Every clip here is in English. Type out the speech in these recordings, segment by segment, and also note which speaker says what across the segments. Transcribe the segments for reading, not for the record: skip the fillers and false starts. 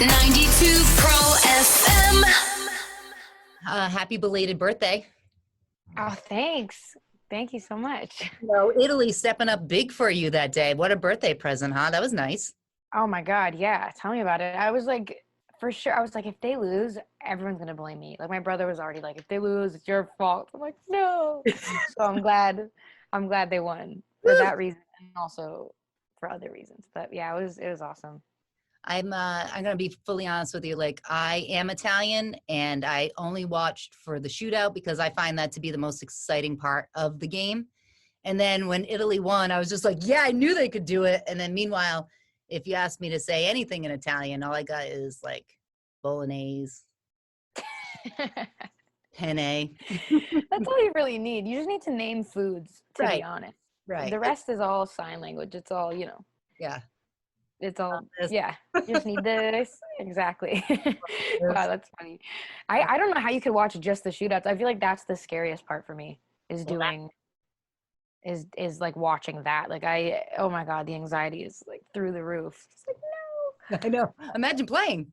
Speaker 1: 92 Pro FM.
Speaker 2: Happy belated birthday.
Speaker 3: Oh, thanks. Thank you so much.
Speaker 2: Italy stepping up big for you that day. What a birthday present, huh? That was nice.
Speaker 3: Oh my God. Yeah. Tell me about it. I was like, for sure. I was like, if they lose, everyone's going to blame me. Like my brother was already like, if they lose, it's your fault. I'm like, no. So I'm glad they won for that reason and also for other reasons. But yeah, it was awesome.
Speaker 2: I'm gonna be fully honest with you. Like, I am Italian and I only watched for the shootout because I find that to be the most exciting part of the game. And then when Italy won, I was just like, yeah, I knew they could do it. And then meanwhile, if you ask me to say anything in Italian, all I got is like bolognese, penne.
Speaker 3: That's all you really need. You just need to name foods, to
Speaker 2: Right.
Speaker 3: be honest.
Speaker 2: Right.
Speaker 3: The rest is all sign language. It's all,
Speaker 2: Yeah.
Speaker 3: it's all,
Speaker 2: This.
Speaker 3: yeah. You just need this. Exactly. Wow, that's funny. I don't know how you could watch just the shootouts. I feel like that's the scariest part for me is
Speaker 2: Well,
Speaker 3: doing, is like watching that. Like oh my God, the anxiety is like through the roof. It's like, no.
Speaker 2: I know. Imagine playing.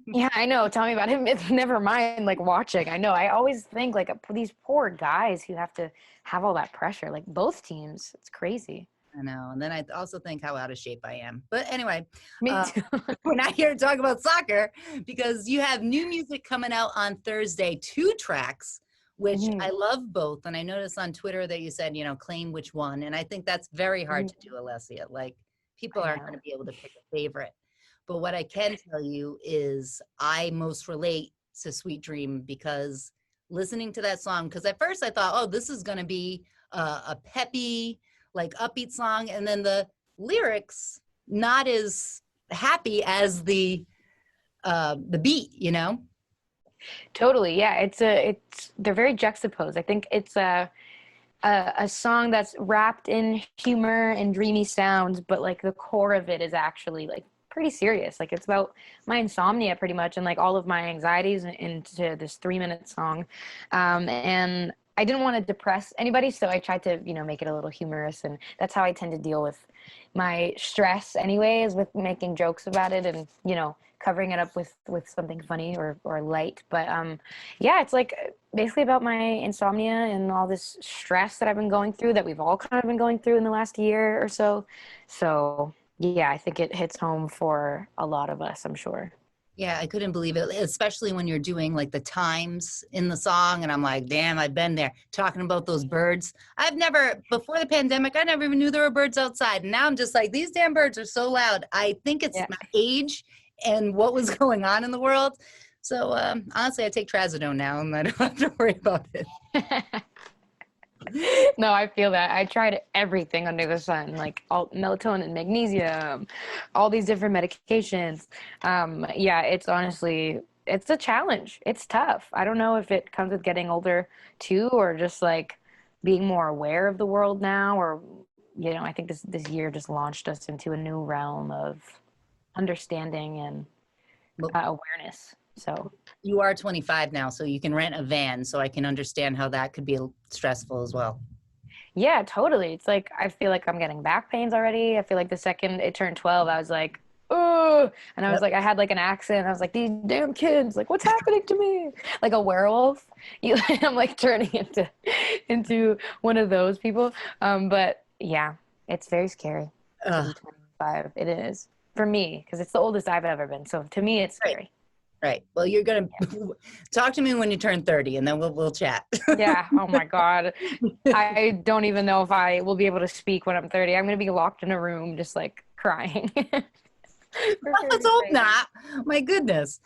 Speaker 3: Yeah, I know. Tell me about him. It's never mind like watching. I know. I always think like these poor guys who have to have all that pressure, like both teams. It's crazy.
Speaker 2: I know. And then I also think how out of shape I am. But anyway,
Speaker 3: Me too.
Speaker 2: we're not here to talk about soccer because you have new music coming out on Thursday, 2 tracks, which I love both. And I noticed on Twitter that you said, claim which one. And I think that's very hard to do, Alessia. Like, people aren't going to be able to pick a favorite. But what I can tell you is I most relate to Sweet Dream because listening to that song, because at first I thought, oh, this is going to be a peppy, like upbeat song, and then the lyrics not as happy as the beat,
Speaker 3: Totally. Yeah. They're very juxtaposed. I think it's a song that's wrapped in humor and dreamy sounds, but like the core of it is actually like pretty serious. Like it's about my insomnia pretty much and like all of my anxieties into this 3-minute song. And I didn't want to depress anybody, so I tried to, make it a little humorous, and that's how I tend to deal with my stress anyways, with making jokes about it and, covering it up with something funny or light. But yeah, it's like basically about my insomnia and all this stress that I've been going through, that we've all kind of been going through in the last year or so. So yeah, I think it hits home for a lot of us, I'm sure.
Speaker 2: Yeah, I couldn't believe it, especially when you're doing like the times in the song. And I'm like, damn, I've been there talking about those birds. Before the pandemic, I never even knew there were birds outside. And now I'm just like, these damn birds are so loud. I think it's my age and what was going on in the world. So honestly, I take trazodone now and I don't have to worry about it.
Speaker 3: No, I feel that. I tried everything under the sun, like all melatonin, magnesium, all these different medications. Yeah, it's a challenge. It's tough. I don't know if it comes with getting older too, or just like being more aware of the world now, or, I think this year just launched us into a new realm of understanding and awareness. So
Speaker 2: you are 25 now, so you can rent a van, so I can understand how that could be stressful as well.
Speaker 3: Yeah, totally. It's like I feel like I'm getting back pains already. I feel like the second it turned 12, I was like, oh, and I was like, I had like an accent. I was like, these damn kids, like, what's happening to me? Like a werewolf. I'm like turning into one of those people. But yeah, it's very scary to be 25. It is for me because it's the oldest I've ever been. So to me, it's scary.
Speaker 2: Right. Well, you're going to talk to me when you turn 30 and then we'll chat.
Speaker 3: Yeah. Oh my God. I don't even know if I will be able to speak when I'm 30. I'm going to be locked in a room just like crying.
Speaker 2: Let's hope not. My goodness.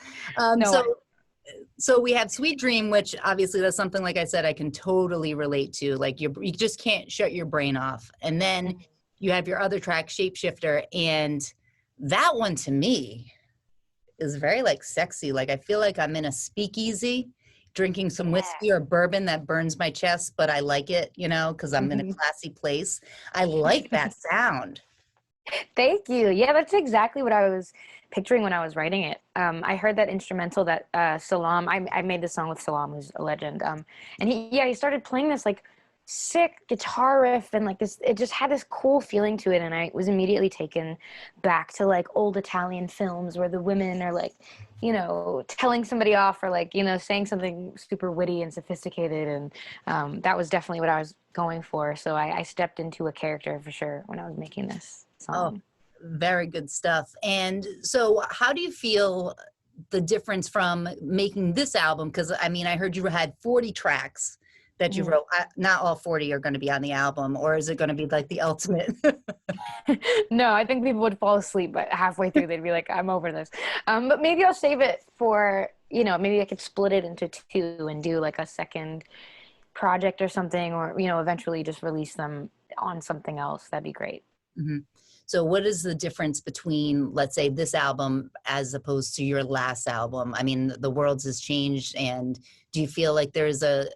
Speaker 2: So we have Sweet Dream, which obviously that's something, like I said, I can totally relate to. Like you just can't shut your brain off. And then you have your other track, Shapeshifter. And that one to me is very like sexy. Like I feel like I'm in a speakeasy drinking some whiskey or bourbon that burns my chest, but I like it, because I'm in a classy place. I like that sound.
Speaker 3: Thank you. Yeah, that's exactly what I was picturing when I was writing it. I heard that instrumental that Salam, I made the song with Salam, who's a legend. And he started playing this like sick guitar riff and like this, it just had this cool feeling to it, and I was immediately taken back to like old Italian films where the women are like, you know, telling somebody off or like, you know, saying something super witty and sophisticated, and that was definitely what I was going for. So I stepped into a character for sure when I was making this
Speaker 2: Oh,
Speaker 3: song.
Speaker 2: very good stuff. And so how do you feel the difference from making this album? Because I mean, I heard you had 40 tracks that you wrote. Not all 40 are going to be on the album, or is it going to be like the ultimate?
Speaker 3: No, I think people would fall asleep, but halfway through they'd be like, I'm over this. But maybe I'll save it for, you know, maybe I could split it into two and do like a second project or something, or, you know, eventually just release them on something else. That'd be great.
Speaker 2: Mhm. So what is the difference between, let's say, this album as opposed to your last album? I mean, the world has changed, and do you feel like there's a,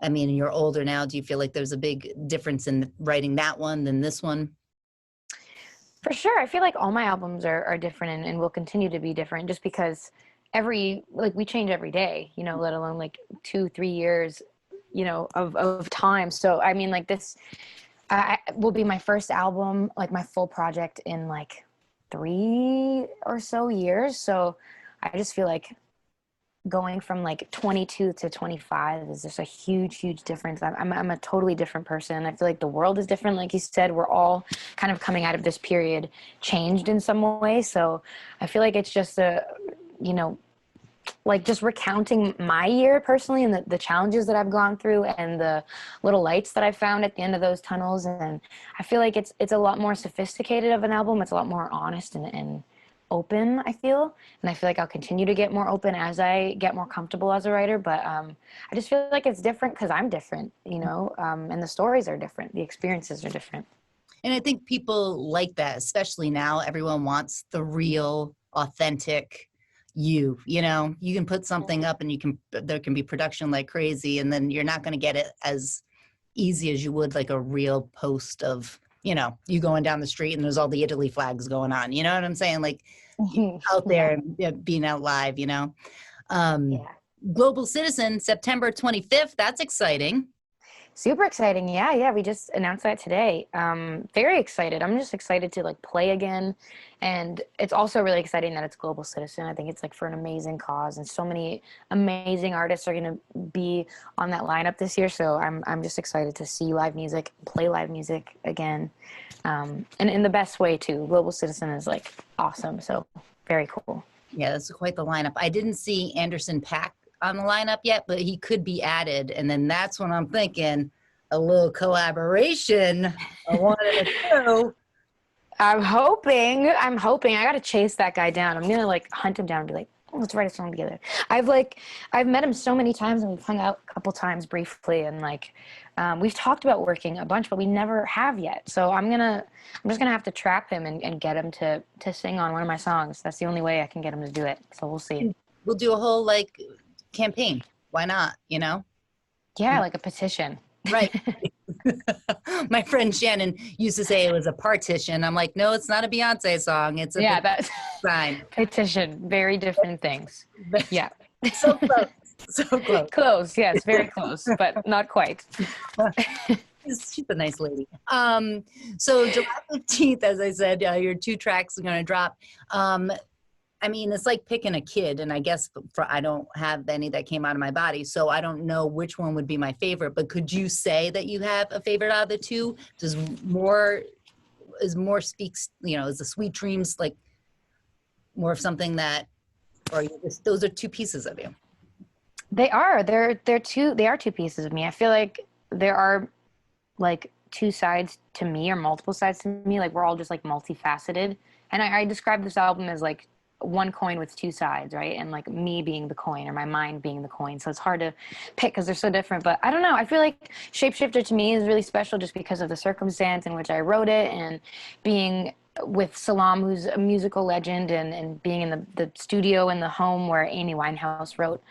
Speaker 2: I mean, you're older now, do you feel like there's a big difference in writing that one than this one?
Speaker 3: For sure. I feel like all my albums are different, and will continue to be different just because like we change every day, you know, let alone like 2-3 years, you know, of time. So, I mean, like this will be my first album, like my full project in like 3 or so years. So I just feel like going from like 22 to 25 is just a huge difference. I'm a totally different person. I feel like the world is different. Like you said, we're all kind of coming out of this period changed in some way. So I feel like it's just you know, like just recounting my year personally, and the challenges that I've gone through and the little lights that I found at the end of those tunnels. And I feel like it's a lot more sophisticated of an album. It's a lot more honest and open, I feel. And I feel like I'll continue to get more open as I get more comfortable as a writer. But I just feel like it's different because I'm different, you know, and the stories are different. The experiences are different.
Speaker 2: And I think people like that, especially now. Everyone wants the real, authentic you know, you can put something up and there can be production like crazy, and then you're not going to get it as easy as you would like a real post of, you know, you going down the street and there's all the Italy flags going on. You know what I'm saying? Like out there and being out live, you know. Um,
Speaker 3: Yeah.
Speaker 2: Global Citizen, September 25th. That's exciting.
Speaker 3: Super exciting. Yeah. We just announced that today. Very excited. I'm just excited to like play again. And it's also really exciting that it's Global Citizen. I think it's like for an amazing cause, and so many amazing artists are going to be on that lineup this year. So I'm just excited to see live music, play live music again. And in the best way too. Global Citizen is like awesome. So very cool.
Speaker 2: Yeah, that's quite the lineup. I didn't see Anderson Paak on the lineup yet, but he could be added. And then that's when I'm thinking a little collaboration. I wanted to do.
Speaker 3: I'm hoping. I got to chase that guy down. I'm going to like hunt him down and be like, oh, let's write a song together. I've met him so many times, and we've hung out a couple times briefly, and like we've talked about working a bunch, but we never have yet. So I'm just gonna have to trap him and get him to sing on one of my songs. That's the only way I can get him to do it. So we'll see.
Speaker 2: We'll do a whole like campaign. Why not? You know?
Speaker 3: Yeah, like a petition.
Speaker 2: Right. My friend Shannon used to say it was a partition. I'm like, no, it's not a Beyonce song. It's a
Speaker 3: that's
Speaker 2: sign.
Speaker 3: petition. Very different things. Yeah.
Speaker 2: So close. So close.
Speaker 3: Close. Yes, very close, but not quite.
Speaker 2: She's a nice lady. So July 15th, as I said, your 2 tracks are going to drop. I mean, it's like picking a kid, and I guess I don't have any that came out of my body, so I don't know which one would be my favorite. But could you say that you have a favorite out of the 2? Is more speaks, you know, is the Sweet Dreams like more of something that, or those are 2 pieces of you?
Speaker 3: They are. They are 2 pieces of me. I feel like there are like 2 sides to me, or multiple sides to me. Like we're all just like multifaceted. And I describe this album as like one coin with 2 sides, right? And like me being the coin, or my mind being the coin. So it's hard to pick because they're so different. But I don't know. I feel like Shapeshifter to me is really special just because of the circumstance in which I wrote it, and being with Salam, who's a musical legend, and being in the studio in the home where Amy Winehouse wrote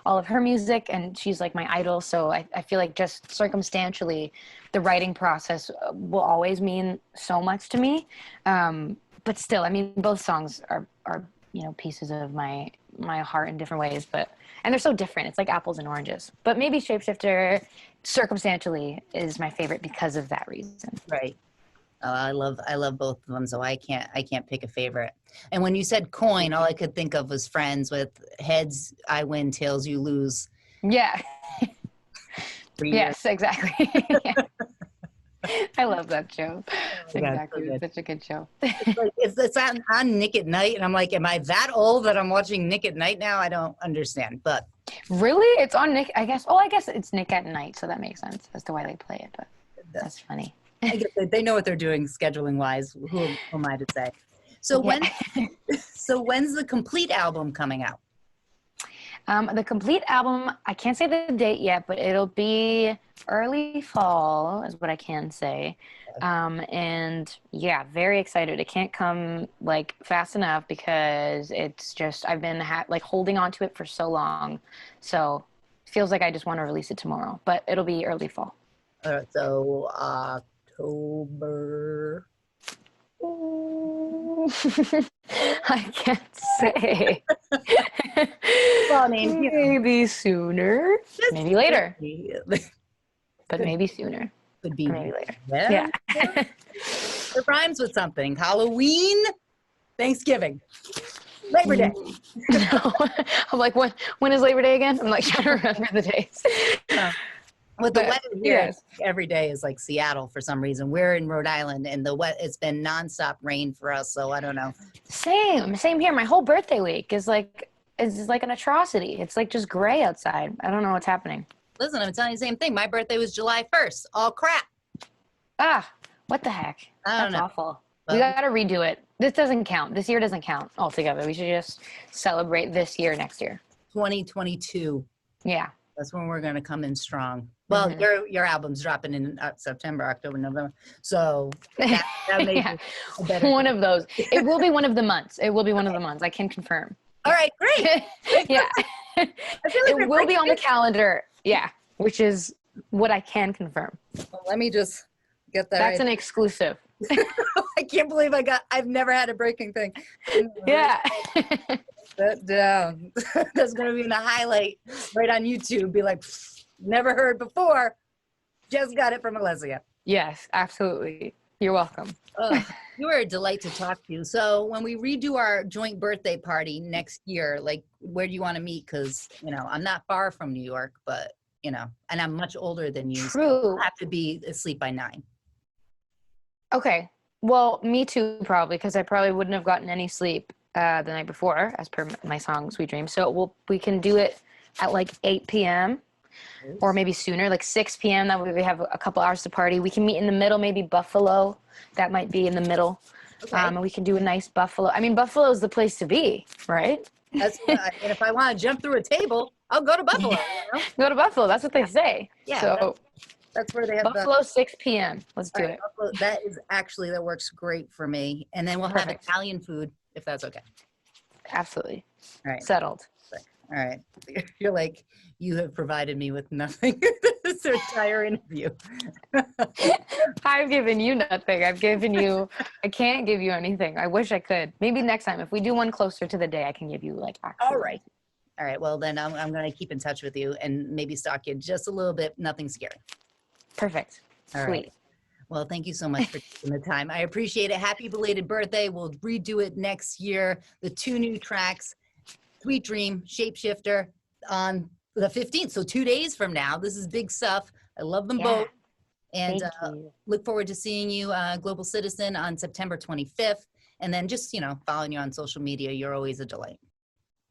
Speaker 3: all of her music, and she's like my idol. So I feel like just circumstantially, the writing process will always mean so much to me. But still, I mean, both songs are you know, pieces of my my heart in different ways, and they're so different. It's like apples and oranges. But maybe Shapeshifter, circumstantially, is my favorite because of that reason.
Speaker 2: Right. I love both of them, so I can't pick a favorite. And when you said coin, all I could think of was Friends with heads I win, tails you lose.
Speaker 3: Yeah.
Speaker 2: Yes,
Speaker 3: exactly. Yeah. I love that show. Exactly.
Speaker 2: So
Speaker 3: it's such a good show.
Speaker 2: it's on Nick at Night, and I'm like, am I that old that I'm watching Nick at Night now? I don't understand, but
Speaker 3: Really? It's on Nick, I guess. Oh, I guess it's Nick at Night, so that makes sense as to why they play it, but that's funny.
Speaker 2: I guess they know what they're doing scheduling wise. Who am I to say? So when's the complete album coming out?
Speaker 3: The complete album, I can't say the date yet, but it'll be early fall is what I can say. And yeah, very excited. It can't come like fast enough because it's just, I've been like holding on to it for so long. So it feels like I just want to release it tomorrow, but it'll be early fall.
Speaker 2: So October.
Speaker 3: I can't say.
Speaker 2: Well, I mean,
Speaker 3: maybe sooner, maybe later, but maybe sooner.
Speaker 2: Could be
Speaker 3: maybe later.
Speaker 2: Yeah. It rhymes with something. Halloween, Thanksgiving, Labor Day.
Speaker 3: No. I'm like, when is Labor Day again? I'm like trying to remember the days.
Speaker 2: With the weather here, every day is like Seattle for some reason. We're in Rhode Island, and it's been nonstop rain for us. So I don't know.
Speaker 3: Same here. My whole birthday week is like an atrocity. It's like just gray outside. I don't know what's happening.
Speaker 2: Listen, I'm telling you the same thing. My birthday was July 1st. All crap.
Speaker 3: What the heck?
Speaker 2: I don't know.
Speaker 3: That's awful. We got to redo it. This doesn't count. This year doesn't count altogether. We should just celebrate this year next year.
Speaker 2: 2022.
Speaker 3: Yeah.
Speaker 2: That's when we're going to come in strong. Well, your album's dropping in September, October, November. So that may be better.
Speaker 3: One of those. It will be one of the months. It will be one of the months. I can confirm.
Speaker 2: All right, great.
Speaker 3: Yeah. It will be on the calendar. Yeah, which is what I can confirm.
Speaker 2: Well, let me just get that.
Speaker 3: That's an exclusive.
Speaker 2: I can't believe I've never had a breaking thing.
Speaker 3: Yeah.
Speaker 2: That down. That's going to be in the highlight right on YouTube. Be like, never heard before. Just got it from Alessia.
Speaker 3: Yes, absolutely. You're welcome.
Speaker 2: You were a delight to talk to you. So when we redo our joint birthday party next year, like, where do you want to meet? Because, I'm not far from New York, but, and I'm much older than you.
Speaker 3: True.
Speaker 2: So I'll have to be asleep by 9.
Speaker 3: Okay. Well, me too, probably, because I probably wouldn't have gotten any sleep the night before, as per my song Sweet Dreams. So we can do it at like 8 p.m. or maybe sooner, like 6 p.m. That way we have a couple hours to party. We can meet in the middle, maybe Buffalo. That might be in the middle.
Speaker 2: Okay.
Speaker 3: And we can do a nice Buffalo. I mean, Buffalo is the place to be, right?
Speaker 2: And if I want to jump through a table, I'll go to Buffalo.
Speaker 3: Go to Buffalo. That's what they say.
Speaker 2: Yeah.
Speaker 3: So
Speaker 2: that's where they have
Speaker 3: Buffalo, 6 p.m. Let's do it.
Speaker 2: Buffalo, that works great for me. And then we'll have Italian food, if that's okay.
Speaker 3: Absolutely.
Speaker 2: All right.
Speaker 3: Settled.
Speaker 2: All right. You're like, you have provided me with nothing this entire interview.
Speaker 3: I've given you nothing. I can't give you anything. I wish I could. Maybe next time, if we do one closer to the day, I can give you like actual.
Speaker 2: All right. All right. Well, then I'm going to keep in touch with you and maybe stalk you just a little bit. Nothing scary.
Speaker 3: Perfect.
Speaker 2: All
Speaker 3: Sweet.
Speaker 2: Right. Well, thank you so much for taking the time. I appreciate it. Happy belated birthday. We'll redo it next year. The 2 new tracks, Sweet Dream, Shapeshifter, on the 15th. So 2 days from now. This is big stuff. I love them both. And look forward to seeing you, Global Citizen, on September 25th. And then just, following you on social media. You're always a delight.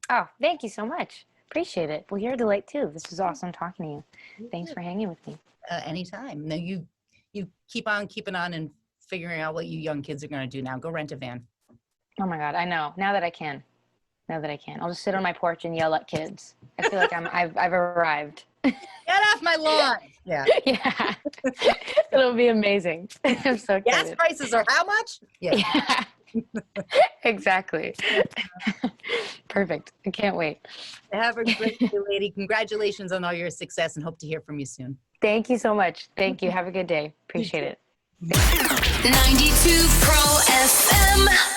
Speaker 3: Oh, thank you so much. Appreciate it. Well, you're a delight too. This was awesome talking to you. Thanks for hanging with me.
Speaker 2: Anytime. No, you keep on keeping on and figuring out what you young kids are going to do now. Go rent a van.
Speaker 3: Oh my God, I know. Now that I can. I'll just sit on my porch and yell at kids. I feel like I've arrived.
Speaker 2: Get off my lawn. Yeah.
Speaker 3: Yeah. It'll be amazing. I'm so excited.
Speaker 2: Gas prices are how much?
Speaker 3: Yeah. Exactly. Perfect. I can't wait.
Speaker 2: Have a great day, lady. Congratulations on all your success and hope to hear from you soon.
Speaker 3: Thank you so much. Thank you. Have a good day. Appreciate it.
Speaker 1: 92 Pro FM.